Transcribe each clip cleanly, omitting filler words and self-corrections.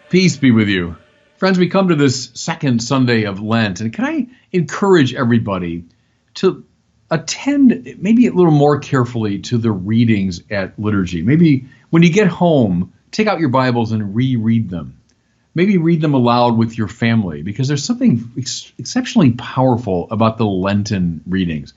Peace be with you. Friends, we come to this second Sunday of Lent, and can I encourage everybody to attend maybe a little more carefully to the readings at liturgy. Maybe when you get home, take out your Bibles and reread them. Maybe read them aloud with your family, because there's something exceptionally powerful about the Lenten readings.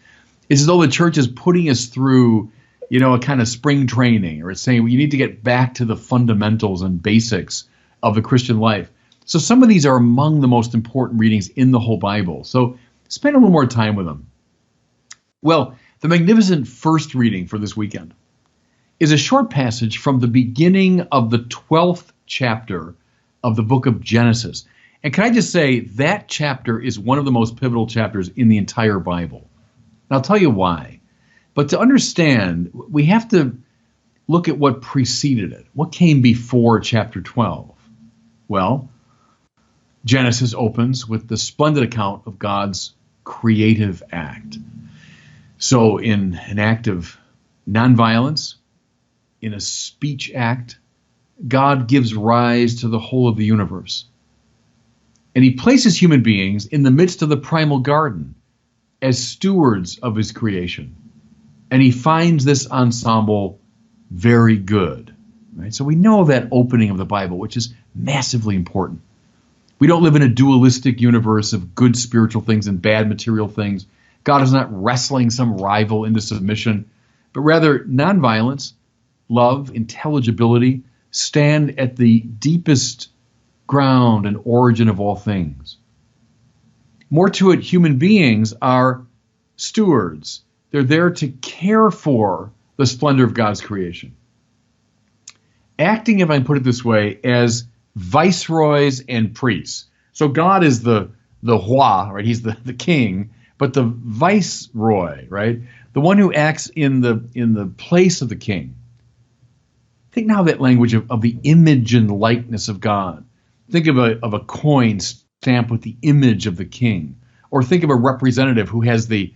It's as though the church is putting us through, a kind of spring training, or it's saying, well, you need to get back to the fundamentals and basics of the Christian life. So some of these are among the most important readings in the whole Bible. So spend a little more time with them. Well, the magnificent first reading for this weekend is a short passage from the beginning of the 12th chapter of the book of Genèse. And can I just say, that chapter is one of the most pivotal chapters in the entire Bible. And I'll tell you why. But to understand, we have to look at what preceded it. What came before chapter 12? Well, Genesis opens with the splendid account of God's creative act. So in an act of nonviolence, in a speech act, God gives rise to the whole of the universe. And he places human beings in the midst of the primal garden as stewards of his creation. And he finds this ensemble very good. Right? So we know that opening of the Bible, which is massively important. We don't live in a dualistic universe of good spiritual things and bad material things. God is not wrestling some rival into submission, but rather nonviolence, love, intelligibility stand at the deepest ground and origin of all things. More to it, human beings are stewards. They're there to care for the splendor of God's creation. Acting, if I put it this way, as viceroys and priests. So God is the roi, right? He's the king, but the viceroy, right? The one who acts in the place of the king. Think now of that language of the image and likeness of God. Think of a coin stamped with the image of the king. Or think of a representative who has the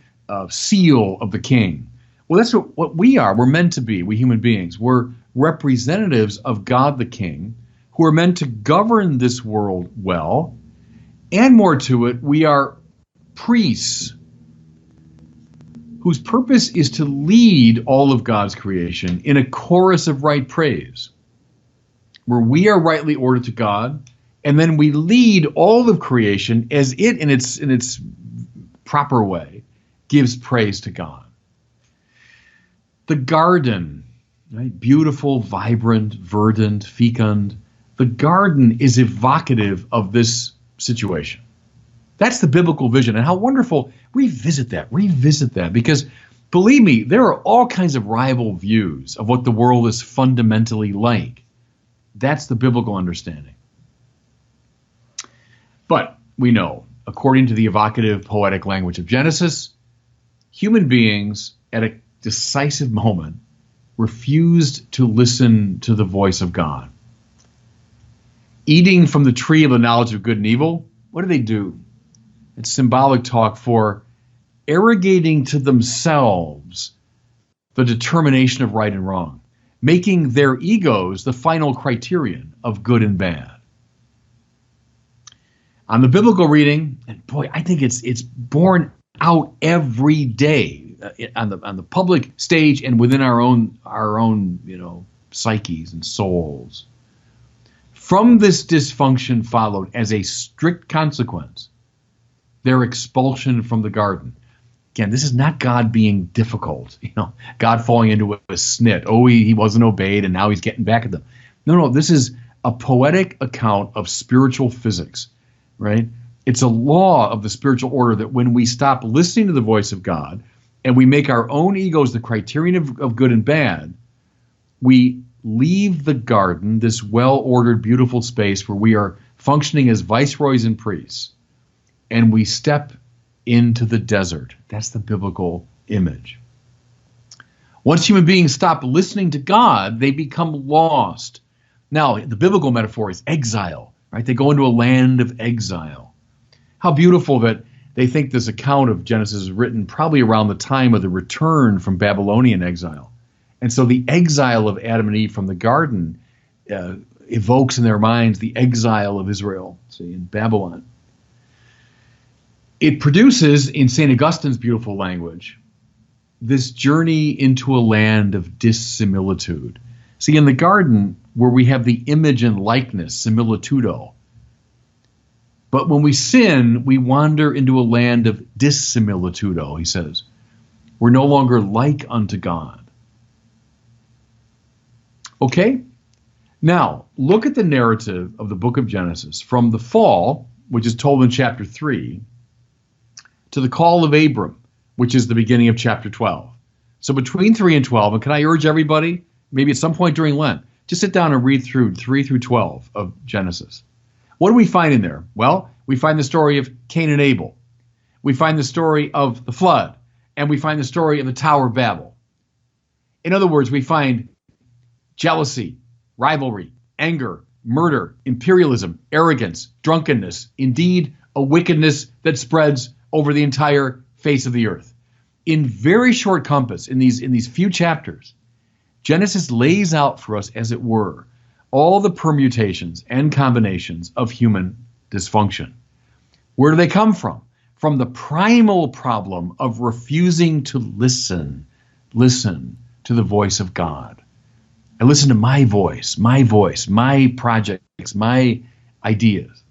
seal of the king. Well, that's what we are. We're meant to be, we human beings. We're representatives of God the King, who are meant to govern this world well. And more to it, we are priests whose purpose is to lead all of God's creation in a chorus of right praise, where we are rightly ordered to God, and then we lead all of creation as it, in its proper way, gives praise to God. The garden, right? Beautiful, vibrant, verdant, fecund. The garden is evocative of this situation. That's the biblical vision. And how wonderful. Revisit that. Because believe me, there are all kinds of rival views of what the world is fundamentally like. That's the biblical understanding. But we know, according to the evocative, poetic language of Genesis, human beings at a decisive moment refused to listen to the voice of God. Eating from the tree of the knowledge of good and evil, what do? It's symbolic talk for arrogating to themselves the determination of right and wrong, making their egos the final criterion of good and bad. On the biblical reading, and boy, I think it's borne out every day on the public stage and within our own psyches and souls. From this dysfunction followed, as a strict consequence, their expulsion from the garden. Again, this is not God being difficult, God falling into a snit. Oh, he wasn't obeyed and now he's getting back at them. No, this is a poetic account of spiritual physics, right? It's a law of the spiritual order that when we stop listening to the voice of God and we make our own egos the criterion of good and bad, we leave the garden, this well-ordered, beautiful space where we are functioning as viceroys and priests, and we step into the desert. That's the biblical image. Once human beings stop listening to God, they become lost. Now, the biblical metaphor is exile, right? They go into a land of exile. How beautiful that they think this account of Genesis is written probably around the time of the return from Babylonian exile. And so the exile of Adam and Eve from the garden evokes in their minds the exile of Israel, see, in Babylon. It produces, in St. Augustine's beautiful language, this journey into a land of dissimilitude. See, in the garden, where we have the image and likeness, similitudo, but when we sin, we wander into a land of dissimilitudo, he says. We're no longer like unto God. Okay? Now, look at the narrative of the book of Genesis from the fall, which is told in chapter 3, to the call of Abram, which is the beginning of chapter 12. So between 3 and 12, and can I urge everybody, maybe at some point during Lent, just sit down and read through 3 through 12 of Genesis. What do we find in there? Well, we find the story of Cain and Abel. We find the story of the flood, and we find the story of the Tower of Babel. In other words, we find jealousy, rivalry, anger, murder, imperialism, arrogance, drunkenness, indeed a wickedness that spreads over the entire face of the earth. In very short compass, in these few chapters, Genesis lays out for us, as it were, all the permutations and combinations of human dysfunction. Where do they come from? From the primal problem of refusing to listen to the voice of God. I listen to my voice, my projects, my ideas.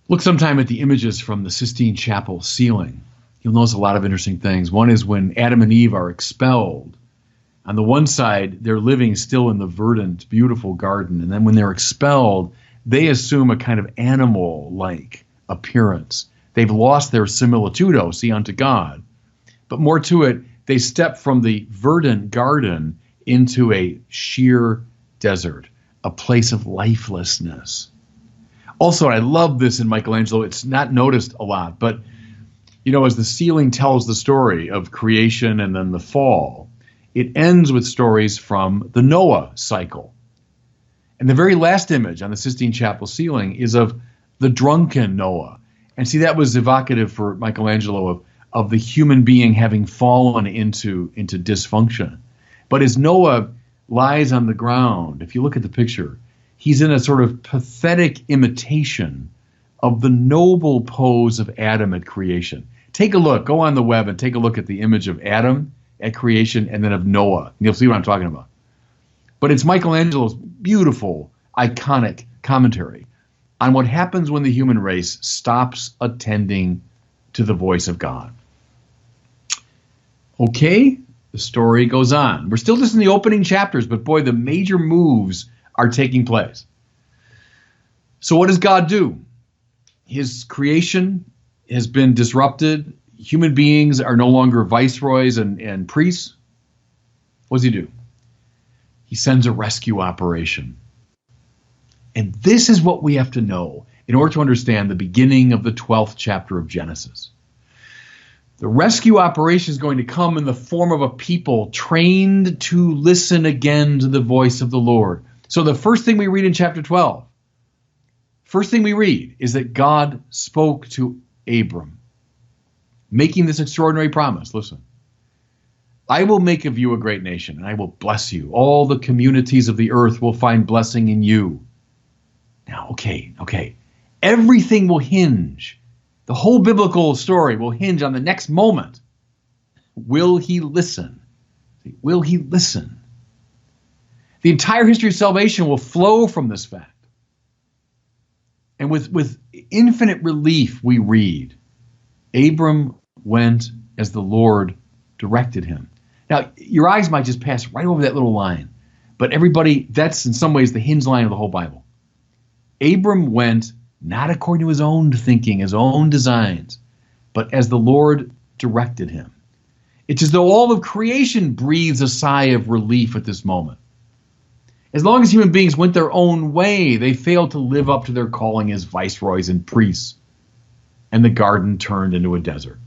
Look sometime at the images from the Sistine Chapel ceiling. You'll notice a lot of interesting things. One is when Adam and Eve are expelled. On the one side, they're living still in the verdant, beautiful garden. And then when they're expelled, they assume a kind of animal-like appearance. They've lost their similitudo, see, unto God. But more to it, they step from the verdant garden into a sheer desert, a place of lifelessness. Also, I love this in Michelangelo. It's not noticed a lot, but, you know, as the ceiling tells the story of creation and then the fall, it ends with stories from the Noah cycle. And the very last image on the Sistine Chapel ceiling is of the drunken Noah. And see, that was evocative for Michelangelo of the human being having fallen into dysfunction. But as Noah lies on the ground, if you look at the picture, he's in a sort of pathetic imitation of the noble pose of Adam at creation. Take a look, go on the web and take a look at the image of Adam at creation and then of Noah. And you'll see what I'm talking about. But it's Michelangelo's beautiful, iconic commentary on what happens when the human race stops attending to the voice of God. Okay, the story goes on. We're still just in the opening chapters, but boy, the major moves are taking place. So what does God do? His creation has been disrupted. Human beings are no longer viceroys and priests. What does he do? He sends a rescue operation. And this is what we have to know in order to understand the beginning of the 12th chapter of Genesis. The rescue operation is going to come in the form of a people trained to listen again to the voice of the Lord. So the first thing we read in chapter 12, first thing we read is that God spoke to Abram, making this extraordinary promise. Listen, I will make of you a great nation, and I will bless you. All the communities of the earth will find blessing in you. Now, okay. Everything will hinge. The whole biblical story will hinge on the next moment. Will he listen? Will he listen? The entire history of salvation will flow from this fact. And with infinite relief we read, Abram went as the Lord directed him. Now, your eyes might just pass right over that little line. But everybody, that's in some ways the hinge line of the whole Bible. Abram went not according to his own thinking, his own designs, but as the Lord directed him. It's as though all of creation breathes a sigh of relief at this moment. As long as human beings went their own way, they failed to live up to their calling as viceroys and priests, and the garden turned into a desert.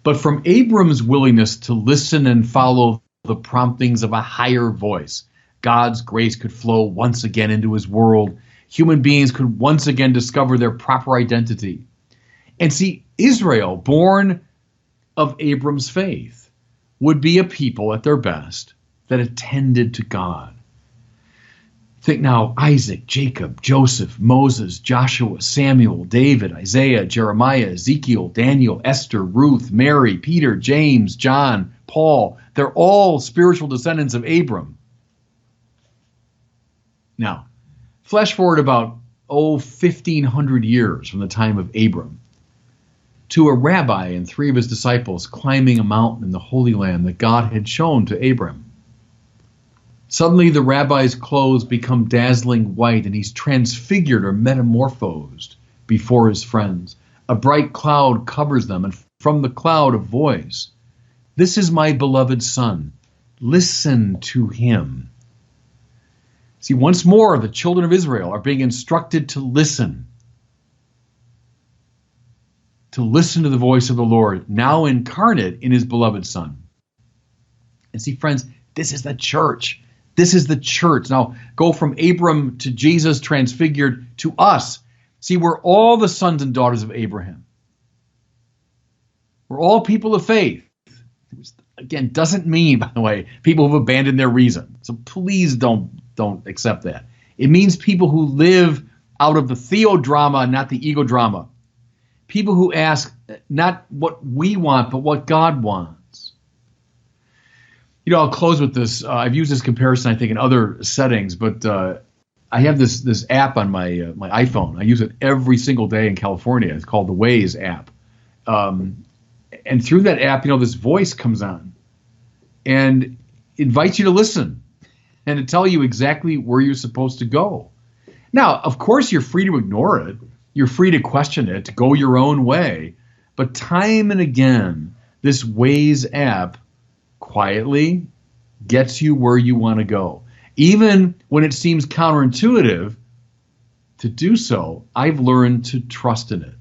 But from Abram's willingness to listen and follow the promptings of a higher voice, God's grace could flow once again into his world. Human beings could once again discover their proper identity. And see, Israel, born of Abram's faith, would be a people at their best that attended to God. Think now, Isaac, Jacob, Joseph, Moses, Joshua, Samuel, David, Isaiah, Jeremiah, Ezekiel, Daniel, Esther, Ruth, Mary, Peter, James, John, Paul. They're all spiritual descendants of Abram. Now, flash forward about, 1,500 years from the time of Abram to a rabbi and 3 of his disciples climbing a mountain in the Holy Land that God had shown to Abram. Suddenly, the rabbi's clothes become dazzling white, and he's transfigured or metamorphosed before his friends. A bright cloud covers them, and from the cloud a voice. This is my beloved son. Listen to him. See, once more, the children of Israel are being instructed to listen. To listen to the voice of the Lord, now incarnate in his beloved son. And see, friends, this is the church. This is the church. Now, go from Abram to Jesus transfigured to us. See, we're all the sons and daughters of Abraham. We're all people of faith. Which, again, doesn't mean, by the way, people who've abandoned their reason. So please don't accept that. It means people who live out of the theodrama, not the ego drama. People who ask not what we want, but what God wants. I'll close with this. I've used this comparison, I think, in other settings, but I have this app on my iPhone. I use it every single day in California. It's called the Waze app. And through that app, this voice comes on and invites you to listen and to tell you exactly where you're supposed to go. Now, of course, you're free to ignore it. You're free to question it, to go your own way. But time and again, this Waze app quietly gets you where you want to go. Even when it seems counterintuitive to do so, I've learned to trust in it.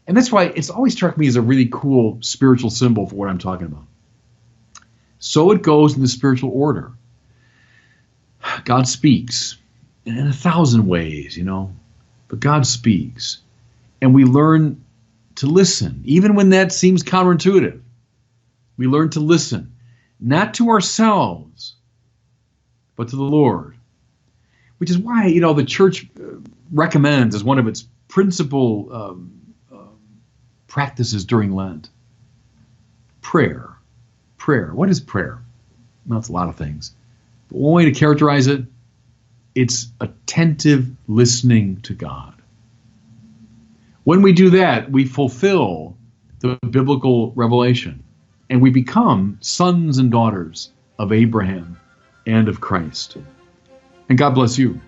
And that's why it's always struck me as a really cool spiritual symbol for what I'm talking about. So it goes in the spiritual order. God speaks in 1,000 ways, but God speaks. And we learn to listen, even when that seems counterintuitive. We learn to listen. Not to ourselves, but to the Lord. Which is why, the church recommends as one of its principal practices during Lent, prayer. Prayer. What is prayer? Well, it's a lot of things. But one way to characterize it, it's attentive listening to God. When we do that, we fulfill the biblical revelation. And we become sons and daughters of Abraham and of Christ. And God bless you.